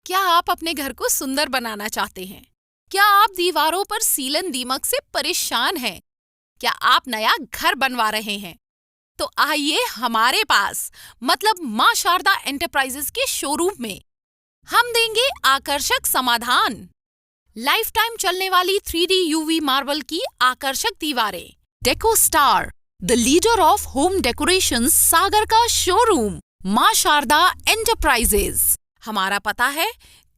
क्या आप अपने घर को सुंदर बनाना चाहते हैं? क्या आप दीवारों पर सीलन दीमक से परेशान हैं? क्या आप नया घर बनवा रहे हैं? तो आइए हमारे पास मतलब मां शारदा एंटरप्राइजेस के शोरूम में हम देंगे आकर्षक समाधान। लाइफ टाइम चलने वाली 3D UV मार्बल की आकर्षक दीवारें। Deco Star, the leader of home decoration, Sagar का शोरूम मां शारदा एंटरप्राइजेस। हमारा पता है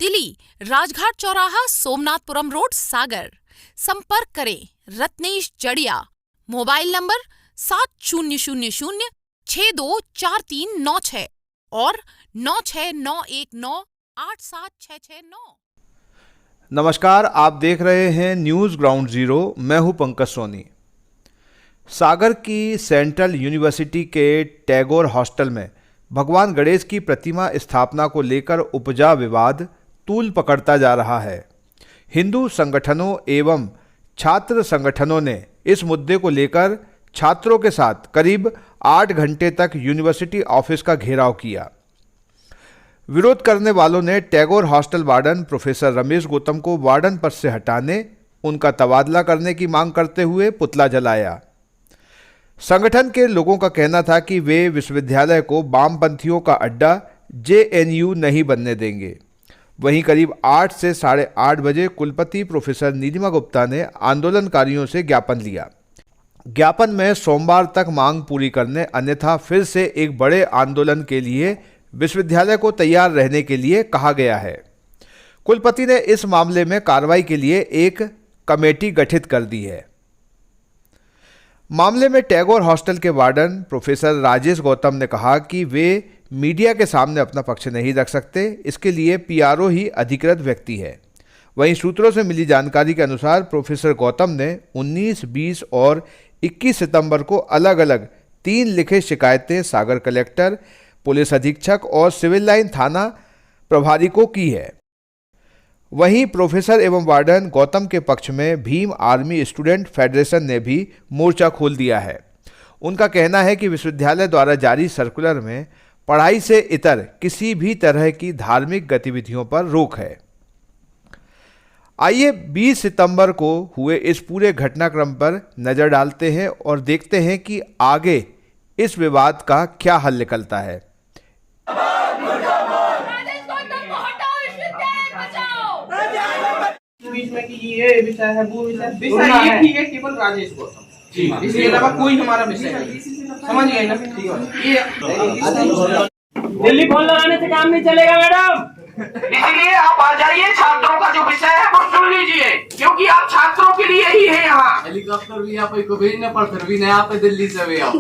तिली, राजघाट चौराहा, सोमनाथपुरम रोड, सागर। संपर्क करें रत्नेश जड़िया। मोबाइल नंबर 7000624396 और 9691987669। नमस्कार, आप देख रहे हैं न्यूज़ ग्राउंड जीरो। मैं हूं पंकज सोनी। सागर की सेंट्रल यूनिवर्सिटी के टैगोर हॉस्टल में भगवान गणेश की प्रतिमा स्थापना को लेकर उपजा विवाद तूल पकड़ता जा रहा है। हिंदू संगठनों एवं छात्र संगठनों ने इस मुद्दे को लेकर छात्रों के साथ करीब 8 घंटे तक यूनिवर्सिटी ऑफिस का घेराव किया। विरोध करने वालों ने Tagore hostel warden professor Ramesh Gautam को वार्डन पद से हटाने, उनका तबादला करने की मांग करते हुए पुतला जलाया। संगठन के लोगों का कहना था कि वे विश्वविद्यालय को वामपंथियों का अड्डा JNU नहीं बनने देंगे। वहीं करीब 8 से 8:30 बजे कुलपति प्रोफेसर नीलिमा गुप्ता ने आंदोलनकारियों से ज्ञापन लिया। ज्ञापन में सोमवार तक मांग पूरी करने, अन्यथा फिर से एक बड़े आंदोलन के लिए विश्वविद्यालय को तैयार रहने के लिए कहा गया है। कुलपति ने इस मामले में कार्रवाई के लिए एक कमेटी गठित कर दी है। मामले में टैगोर हॉस्टल के वार्डन प्रोफेसर राजेश गौतम ने कहा कि वे मीडिया के सामने अपना पक्ष नहीं रख सकते, इसके लिए PRO ही अधिकृत व्यक्ति है। वहीं सूत्रों से मिली जानकारी के अनुसार प्रोफेसर गौतम ने 19, 20 और 21 सितंबर को अलग अलग 3 लिखित शिकायतें सागर कलेक्टर, पुलिस अधीक्षक और सिविल लाइन थाना प्रभारी को की है। वहीं प्रोफेसर एवं वार्डन गौतम के पक्ष में भीम आर्मी स्टूडेंट फेडरेशन ने भी मोर्चा खोल दिया है। उनका कहना है कि विश्वविद्यालय द्वारा जारी सर्कुलर में पढ़ाई से इतर किसी भी तरह की धार्मिक गतिविधियों पर रोक है। आइए 20 सितंबर को हुए इस पूरे घटनाक्रम पर नज़र डालते हैं और देखते हैं कि आगे इस विवाद का क्या हल निकलता है। बीच में कि ये विषय है, वो विषय एक ही है, केवल राजेश गौतम, इसके अलावा कोई हमारा विषय नहीं। समझ गए ना? ये दिल्ली फोन लगाने से काम नहीं चलेगा मैडम, इसलिए आप आ जाइए। छात्रों का जो विषय है वो सुन लीजिए, क्योंकि आप छात्रों के लिए ही है यहाँ। हेलीकॉप्टर भी आप को भेजने पर फिर भी नहीं आप दिल्ली से भी आओ।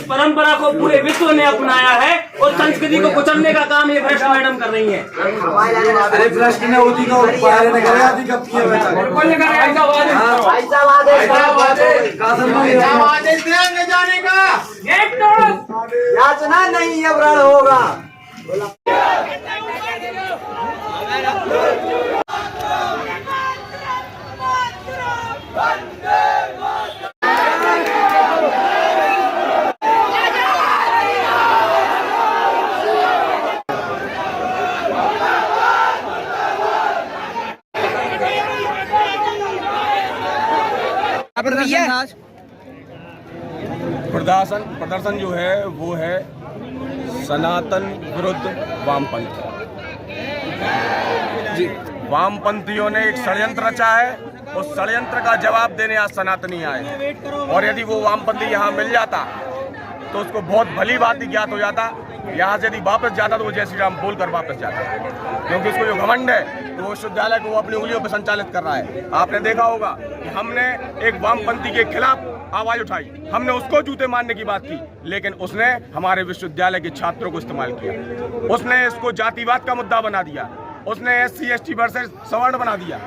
परंपरा को पूरे विश्व ने अपनाया है और संस्कृति को कुचलने का काम ये भ्रष्ट मैडम कर रही है। अरे भ्रष्ट ने होती तो बाहर ने गया थी कब किया बेटा कौन ने कराया ऐसा वादे? आदेश ले जाने का एक तो याचना नहीं अब रण होगा। प्रदर्शन जो है वो है सनातन विरुद्ध वामपंथ जी। वामपंथियों ने एक षड्यंत्र रचा है, उस षड्यंत्र का जवाब देने आज सनातनी आए, और यदि वो वामपंथी यहाँ मिल जाता तो उसको बहुत भली बात ही ज्ञात हो जाता। यहाँ से यदि वापस जाता तो वो जय श्री राम बोलकर वापस जाता, क्योंकि उसको जो घमंड है तो वो विश्वविद्यालय को वो अपनी उंगलियों पर संचालित कर रहा है। आपने देखा होगा कि हमने एक वामपंथी के खिलाफ आवाज उठाई, हमने उसको जूते मारने की बात की, लेकिन उसने हमारे विश्वविद्यालय के छात्रों को इस्तेमाल किया। उसने इसको जातिवाद का मुद्दा बना दिया, उसने SC ST वर्सेस सवर्ण बना दिया,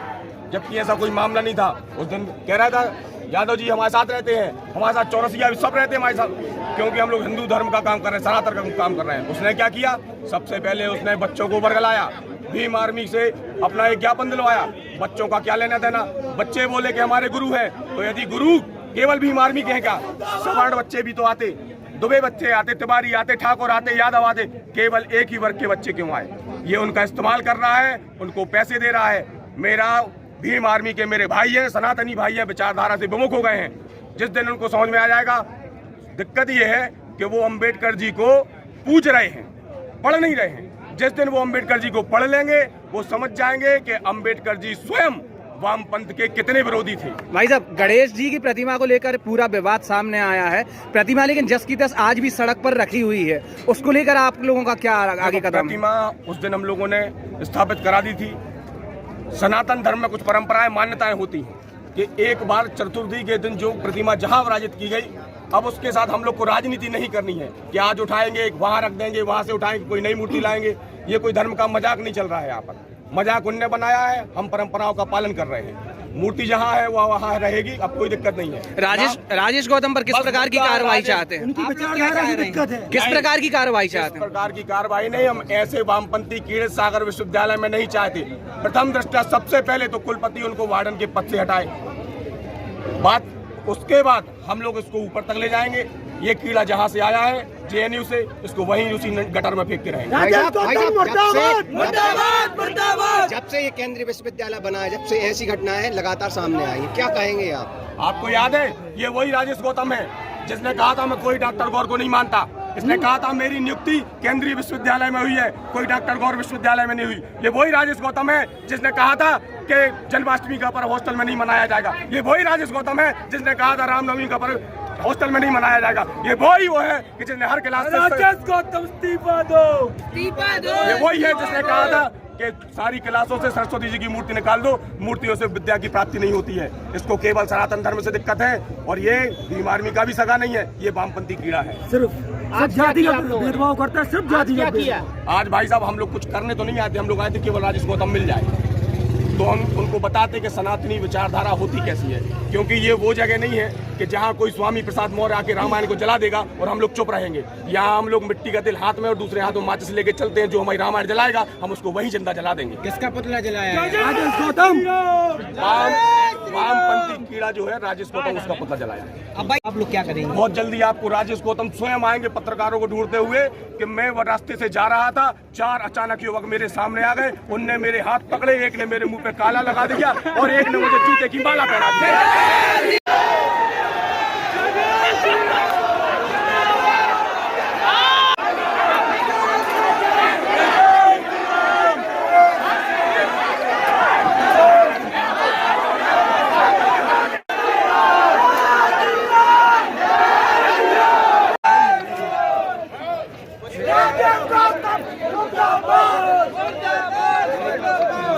जबकि ऐसा कोई मामला नहीं था। उस दिन कह रहा था यादव जी हमारे साथ रहते हैं, हमारे साथ चौरसिया भी सब रहते हैं हमारे साथ, क्योंकि हम लोग हिंदू धर्म का काम कर रहे हैं, सनातन का काम कर रहे हैं। उसने क्या किया? सबसे पहले उसने बच्चों को बरगलाया, भीम आर्मी से अपना एक ज्ञापन दिलवाया। बच्चों का क्या लेना देना? बच्चे बोले कि हमारे गुरु हैं, तो यदि गुरु केवल भीम आर्मी के हैं क्या? सवर्ण बच्चे भी तो आते, दुबे बच्चे आते, तिवारी आते, ठाकुर आते, यादव आते, केवल एक ही वर्ग के बच्चे क्यों आए? ये उनका इस्तेमाल कर रहा है, उनको पैसे दे रहा है। मेरा भीम आर्मी के मेरे भाई हैं, सनातनी भाई हैं, विचारधारा से विमुख हो गए हैं। जिस दिन उनको समझ में आ जाएगा, दिक्कत ये है कि वो अंबेडकर जी को पूज रहे हैं, पढ़ नहीं रहे हैं। जिस दिन वो अंबेडकर जी को पढ़ लेंगे, वो समझ जाएंगे कि अंबेडकर जी स्वयं वामपंथ के कितने विरोधी थे। भाई साहब, गणेश जी की प्रतिमा को लेकर पूरा विवाद सामने आया है। प्रतिमा लेकिन जस की तस आज भी सड़क पर रखी हुई है, उसको लेकर आप लोगों का क्या आगे कदम? प्रतिमा उस दिन हम लोगों ने स्थापित करा दी थी। सनातन धर्म में कुछ परंपराएं, मान्यताएं होती हैं कि एक बार चतुर्थी के दिन जो प्रतिमा जहां विराजित की गई, अब उसके साथ हम लोग को राजनीति नहीं करनी है कि आज उठाएंगे वहां रख देंगे, वहां से उठाएंगे कोई नई मूर्ति लाएंगे। ये कोई धर्म का मजाक नहीं चल रहा है। यहाँ पर मजाक उनने बनाया है, हम परंपराओं का पालन कर रहे हैं। मूर्ति जहाँ है वह वहाँ रहेगी, अब कोई दिक्कत नहीं है। राजेश गौतम पर किस प्रकार की कार्रवाई चाहते हैं? किस प्रकार की कार्रवाई चाहते हैं? इस प्रकार की कार्रवाई नहीं, हम ऐसे वामपंथी कीड़े सागर विश्वविद्यालय में नहीं चाहते। प्रथम दृष्टया सबसे पहले तो कुलपति उनको वार्डन के पद से हटाए, उसके बाद हम लोग इसको ऊपर तक ले जाएंगे। ये कीड़ा जहाँ से आया है जेएनयू से, इसको वहीं उसी गटर में फेंक के रहेंगे। जब से ये केंद्रीय विश्वविद्यालय बना है, जब से ऐसी घटनाएं लगातार सामने आई, क्या कहेंगे आप? आपको याद है, ये वही राजेश गौतम है जिसने कहा था मैं कोई डॉक्टर गौर को नहीं मानता। इसने कहा था मेरी नियुक्ति केंद्रीय विश्वविद्यालय में हुई है, कोई डॉक्टर गौर विश्वविद्यालय में नहीं हुई। ये वही राजेश गौतम है जिसने कहा था कि जन्माष्टमी का पर्व हॉस्टल में नहीं मनाया जाएगा। ये वही राजेश गौतम है जिसने कहा था रामनवमी का पर्व हॉस्टल में नहीं मनाया जाएगा। ये वही वो है कि जिसने हर क्लास से राजेश गौतम इस्तीफा दो। ये वही है जिसने कहा था कि सारी क्लासों से सरस्वती जी की मूर्ति निकाल दो, मूर्तियों से विद्या की प्राप्ति नहीं होती है। इसको केवल सनातन धर्म से दिक्कत है, और ये भीम आर्मी का भी सगा नहीं है, ये वामपंथी कीड़ा है। सिर्फ जातिगत भेदभाव करता है, सिर्फ जातिगत। आज भाई साहब हम लोग कुछ करने तो नहीं आते, हम लोग आए थे केवल राजेश गौतम मिल जाए तो हम उनको बताते कि सनातनी विचारधारा होती कैसी है। क्योंकि ये वो जगह नहीं है कि जहाँ कोई स्वामी प्रसाद मौर्य आके रामायण को जला देगा और हम लोग चुप रहेंगे। यहाँ हम लोग मिट्टी का तिल हाथ में और दूसरे हाथ में माचिस लेके चलते हैं। जो हमारी रामायण जलाएगा हम उसको वही जिंदा जला देंगे। किसका पुतला जलाया है? राजेश गौतम। वामपंथी कीड़ा जो है राजेश गौतम, उसका पुतला जलाया है। अब भाई आप लोग क्या करेंगे? बहुत जल्दी आपको राजेश गौतम स्वयं आएंगे पत्रकारों को ढूंढते हुए कि मैं वो रास्ते से जा रहा था, 4 अचानक युवक मेरे सामने आ गए, उनने मेरे हाथ पकड़े, एक ने मेरे मुंह पे काला लगा दिया और एक ने मुझे जूते की माला पहना दी।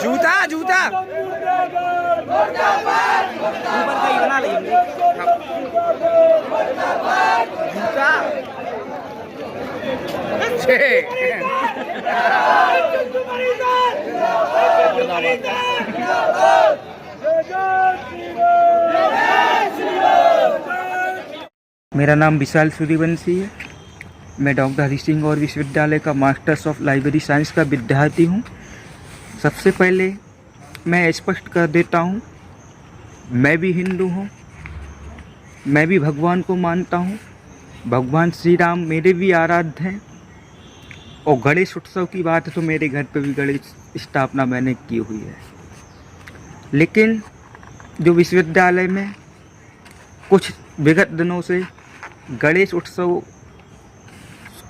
जूता जूता ऊपर का ही बना लेंगे। जूता मेरा नाम विशाल सूर्यवंशी है। मैं डॉक्टर हरि सिंह और विश्वविद्यालय का मास्टर्स ऑफ लाइब्रेरी साइंस का विद्यार्थी हूँ। सबसे पहले मैं स्पष्ट कर देता हूँ, मैं भी हिंदू हूँ, मैं भी भगवान को मानता हूँ। भगवान श्री राम मेरे भी आराध्य हैं। और गणेश उत्सव की बात है तो मेरे घर पे भी गणेश स्थापना मैंने की हुई है। लेकिन जो विश्वविद्यालय में कुछ विगत दिनों से गणेश उत्सव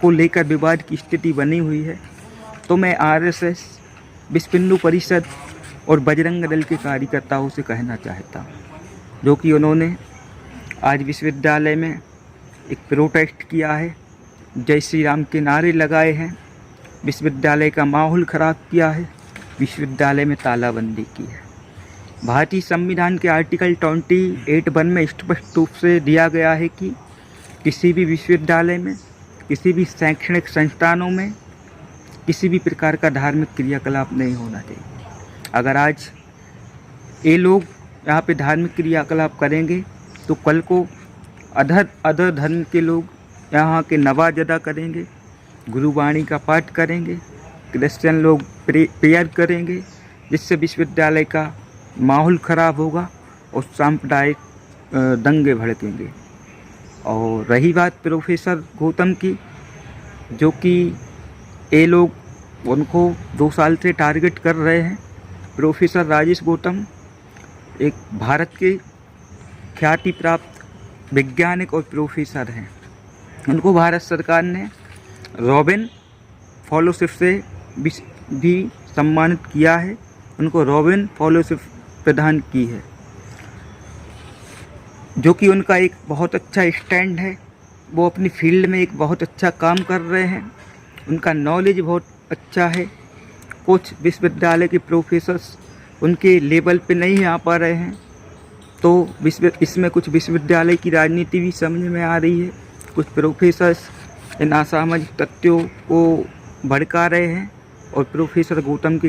को लेकर विवाद की स्थिति बनी हुई है, तो मैं आरएसएस, विश्व हिंदू परिषद और बजरंग दल के कार्यकर्ताओं से कहना चाहता हूँ, जो कि उन्होंने आज विश्वविद्यालय में एक प्रोटेस्ट किया है, जय श्री राम के नारे लगाए हैं, विश्वविद्यालय का माहौल ख़राब किया है, विश्वविद्यालय में तालाबंदी की है। भारतीय संविधान के आर्टिकल 28(1) में स्पष्ट रूप से दिया गया है कि किसी भी विश्वविद्यालय में, किसी भी शैक्षणिक संस्थानों में किसी भी प्रकार का धार्मिक क्रियाकलाप नहीं होना चाहिए। अगर आज ये लोग यहाँ पे धार्मिक क्रियाकलाप करेंगे तो कल को अदर धर्म के लोग यहाँ के नवाज अदा करेंगे, गुरुवाणी का पाठ करेंगे, क्रिश्चियन लोग प्रेयर करेंगे, जिससे विश्वविद्यालय का माहौल ख़राब होगा और सांप्रदायिक दंगे भड़केंगे। और रही बात प्रोफेसर गौतम की, जो कि ये लोग उनको 2 साल से टारगेट कर रहे हैं। प्रोफेसर राजेश गौतम एक भारत के ख्याति प्राप्त वैज्ञानिक और प्रोफेसर हैं। उनको भारत सरकार ने रॉबिन फेलोशिप से भी सम्मानित किया है, उनको रॉबिन फेलोशिप प्रदान की है, जो कि उनका एक बहुत अच्छा स्टैंड है। वो अपनी फील्ड में एक बहुत अच्छा काम कर रहे हैं, उनका नॉलेज बहुत अच्छा है। कुछ विश्वविद्यालय के प्रोफेसर्स उनके लेवल पे नहीं आ पा रहे हैं, तो इसमें कुछ विश्वविद्यालय की राजनीति भी समझ में आ रही है। कुछ प्रोफेसर्स इन असामाजिक तथ्यों को भड़का रहे हैं और प्रोफेसर गौतम के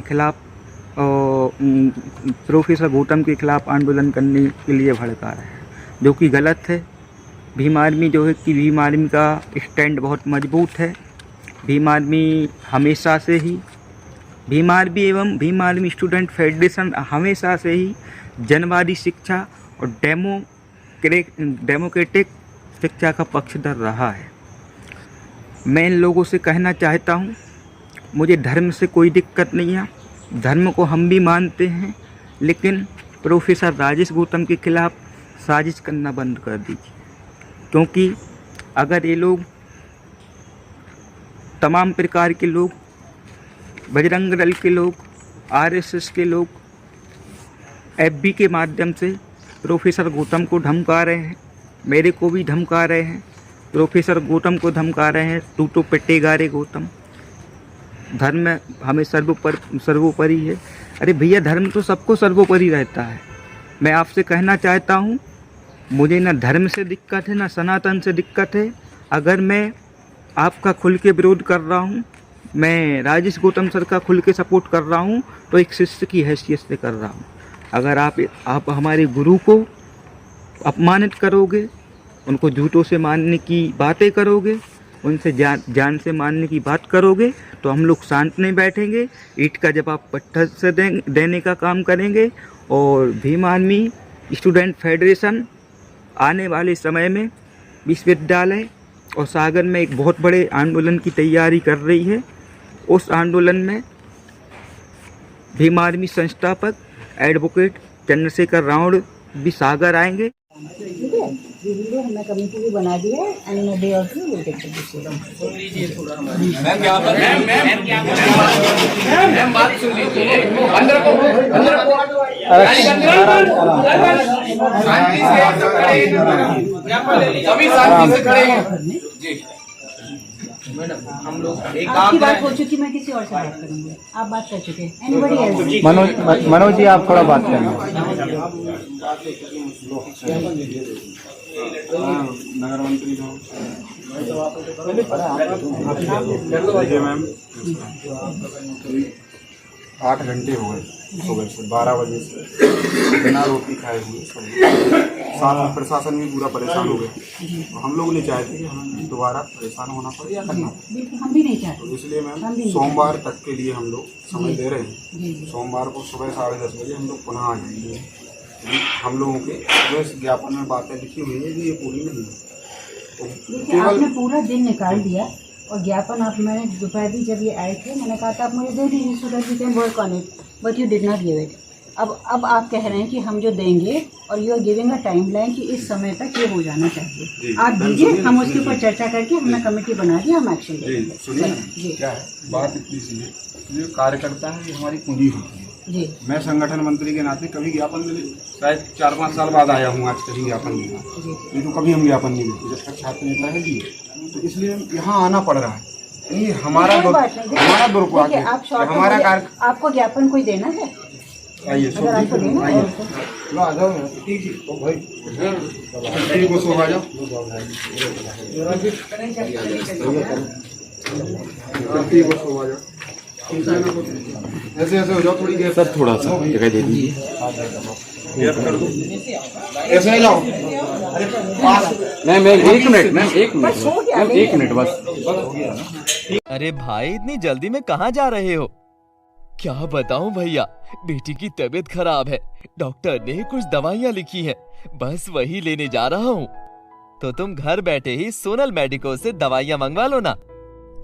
खिलाफ आंदोलन करने के लिए भड़का रहे हैं, जो कि गलत है। भीम आर्मी जो है कि भीम आर्मी का स्टैंड बहुत मजबूत है। भीम आर्मी हमेशा से ही भीम आर्मी एवं भीम आर्मी स्टूडेंट फेडरेशन हमेशा से ही जनवादी शिक्षा और डेमोक्रेटिक शिक्षा का पक्षधर रहा है। मैं इन लोगों से कहना चाहता हूँ, मुझे धर्म से कोई दिक्कत नहीं है, धर्म को हम भी मानते हैं, लेकिन प्रोफेसर राजेश गौतम के खिलाफ साजिश करना बंद कर दीजिए। क्योंकि अगर ये लोग तमाम प्रकार के लोग, बजरंग दल के लोग, आरएसएस के लोग एफबी के माध्यम से प्रोफेसर गौतम को धमका रहे हैं, मेरे को भी धमका रहे हैं, प्रोफेसर गौतम को धमका रहे हैं, तू तो पिटेगा रे गौतम, धर्म हमें सर्वोपरि है। अरे भैया, धर्म तो सबको सर्वोपरि रहता है। मैं आपसे कहना चाहता हूँ, मुझे ना धर्म से दिक्कत है, ना सनातन से दिक्कत है। अगर मैं आपका खुल के विरोध कर रहा हूँ, मैं राजेश गौतम सर का खुल के सपोर्ट कर रहा हूँ, तो एक शिष्य की हैसियत से कर रहा हूँ। अगर आप हमारे गुरु को अपमानित करोगे, उनको जूतों से मारने की बातें करोगे, उनसे जान से मारने की बात करोगे, तो हम लोग शांत नहीं बैठेंगे, ईंट का जवाब पत्थर से देने का काम करेंगे। और भीम आर्मी स्टूडेंट फेडरेशन आने वाले समय में विश्वविद्यालय और सागर में एक बहुत बड़े आंदोलन की तैयारी कर रही है। उस आंदोलन में भीम आर्मी संस्थापक एडवोकेट चंद्रशेखर रावण भी सागर आएंगे। ठीक है, वीडियो हमने कमेटी भी बना दी है एंड इन डे और 2 will take the decision. Ma'am बात सुन लीजिए, अंदर को सभी शांति से खड़े हैं जी। मैडम, हम लोग एक आपकी बात हो चुकी, मैं किसी और से बात करूंगी, आप बात कर चुके हैं। Anybody else? मनोज जी, आप थोड़ा बात करें। नगर मंत्री मैम 8 घंटे हो गए सुबह से 12 बजे से बिना रोटी खाए हुए। साथ में प्रशासन भी पूरा परेशान हो गया, तो हम लोग नहीं चाहते कि हमें दोबारा परेशान होना पड़े या करना पड़े। हम भी नहीं चाहते, तो इसलिए मैम सोमवार तक के लिए हम लोग समय दे रहे हैं। सोमवार को सुबह 10:30 बजे हम लोग पुनः आ जाएंगे। हम लोगों के जो इस ज्ञापन में बातें लिखी हुई है ये पूरी नहीं है। देखिए, आपने पूरा दिन निकाल दिया और ज्ञापन आप, मैंने दोपहर भी जब ये आए थे, मैंने कहा था आप मुझे दे दीजिए so that we can work on it, but you did not give it. अब आप कह रहे हैं कि हम जो देंगे और you are giving a timeline कि इस समय तक ये हो जाना चाहिए। आप दीजिए, हम उसके ऊपर चर्चा करके हमने कमेटी बना दी, हम एक्शन लेंगे। सुनिए, क्या है बात इतनी सी है, जो कार्यकर्ता है ये हमारी पूंजी होती है जी। मैं संगठन मंत्री के नाते कभी ज्ञापन मिले, शायद 4-5 साल बाद आया हूँ आज कहीं ज्ञापन मिला, नहीं तो कभी हम ज्ञापन नहीं देते जब तक छात्र नेता है जी। तो इसलिए यहाँ आना पड़ रहा है, ये हमारा दुरुपयोग है, हमारा कार्य। आपको ज्ञापन कोई देना है? आइए आपको देना है लो, आ जाओ भाई, ठीक हो, सो आ जाओ, ठीक हो, सो आ जाओ, ऐसे हो जाओ, थोड़ी देर सर, थोड़ा सा जगह दे दीजिए, ऐसे ही जाओ। मैम 1 मिनट बस। अरे भाई, इतनी जल्दी में कहाँ जा रहे हो? क्या बताऊं भैया, बेटी की तबीयत खराब है, डॉक्टर ने कुछ दवाइयाँ लिखी हैं, बस वही लेने जा रहा हूँ। तो तुम घर बैठे ही सोनल मेडिको से दवाइयाँ मंगवा लो ना।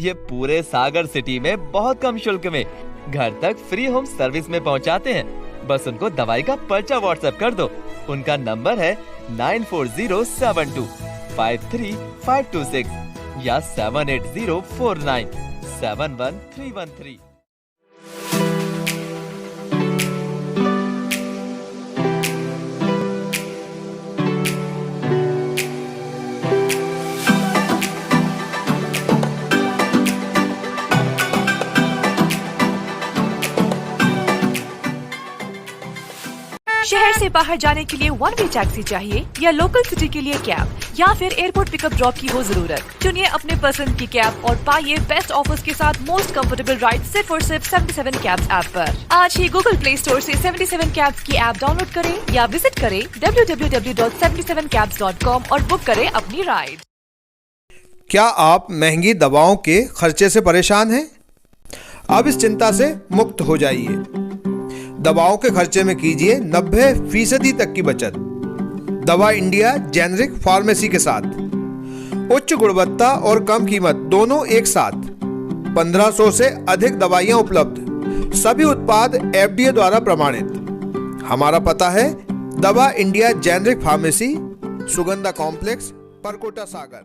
ये पूरे सागर सिटी में बहुत कम शुल्क में घर तक फ्री होम सर्विस में पहुंचाते हैं। बस उनको दवाई का पर्चा व्हाट्सएप कर दो। उनका नंबर है 9407253526 या 7804971313। शहर से बाहर जाने के लिए वन वे टैक्सी चाहिए या लोकल सिटी के लिए कैब या फिर एयरपोर्ट पिकअप ड्रॉप की हो जरूरत। चुनिए अपने पसंद की कैब और पाइए बेस्ट ऑफर्स के साथ मोस्ट कंफर्टेबल राइड सिर्फ और सिर्फ 77 कैब्स ऐप पर। आज ही गूगल प्ले स्टोर से 77 कैब्स की ऐप डाउनलोड करें या विजिट करें www.77cabs.com और बुक करें अपनी राइड। क्या आप महंगी दवाओं के खर्चे से परेशान हैं? अब इस चिंता से मुक्त हो जाइए। दवाओं के खर्चे में कीजिए 90% तक की बचत। दवा इंडिया जेनेरिक फार्मेसी के साथ उच्च गुणवत्ता और कम कीमत दोनों एक साथ। 1500 से अधिक दवाइयां उपलब्ध, सभी उत्पाद FDA द्वारा प्रमाणित। हमारा पता है Dava India generic pharmacy, Sugandha complex, Parkota सागर।